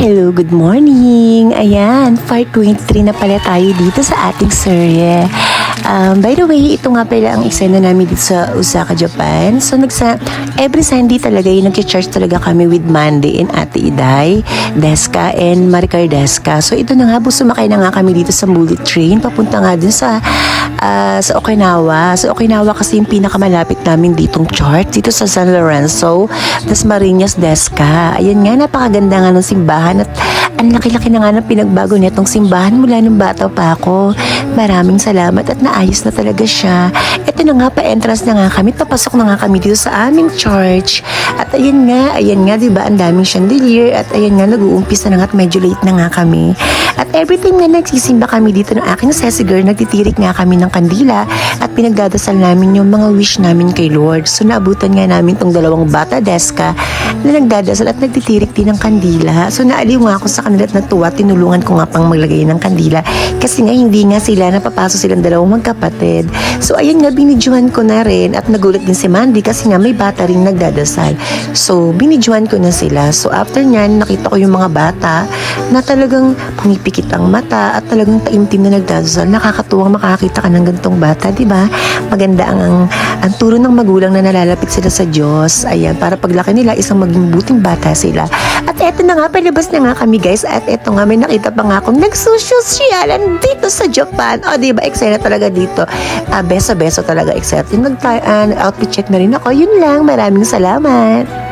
Hello, good morning! Ayan, part 23 na pala tayo dito sa ating serye. By the way, ito nga pala ang eksena namin dito sa Osaka, Japan. So, every Sunday talaga yung nag-church talaga kami with Mandy and Ate Iday, Deska, and Maricar Deska. So, ito na nga po, sumakay na nga kami dito sa bullet train. Papunta nga dun sa Okinawa. Sa Okinawa kasi yung pinakamalapit namin ditong church, dito sa San Lorenzo, Dasmariñas, Deska. Ayan nga, napakaganda nga ng simbahan at ang laki-laki na nga ng pinagbago nitong simbahan mula nung bata pa ako. Maraming salamat at naayos na talaga siya. Ito na nga, pa-entrance na nga kami, papasok na nga kami dito sa aming church. At ayan nga, diba, ang daming chandelier at ayan nga, nag-uumpisa na nga at medyo late na nga kami. At every time nga nagsisimba kami dito ng aking sesi girl, nagtitirik nga kami ng kandila at pinagdadasal namin yung mga wish namin kay Lord. So naabutan nga namin tong dalawang bata Deska na nagdadasal at nagtitirik din ng kandila. So naaliw nga ako sa kanila at natuwa, tinulungan ko nga pang maglagay ng kandila kasi nga hindi nga sila napapasok silang dalawang magkapatid. So ayun nga, binidyohan ko na rin at nagulat din si Mandy kasi nga may bata rin nagdadasal. So binidyohan ko na sila. So after nyan, nakita ko yung mga bata na talagang pumipikit ang mata at talagang taimtim na nagdadasal. Nakakatuwang makakita ka ng gantong bata, di ba? Maganda ang turo ng magulang na nalalapit sila sa Diyos. Ayan, para paglaki nila, isang maging buting bata sila. At eto na nga, palabas na nga kami guys. At eto nga, may nakita pa nga akong nagsusosyalan dito sa Japan. O, di ba? Eksena talaga dito. Beso-beso talaga eksena. Outfit check na rin ako. Yun lang. Maraming salamat.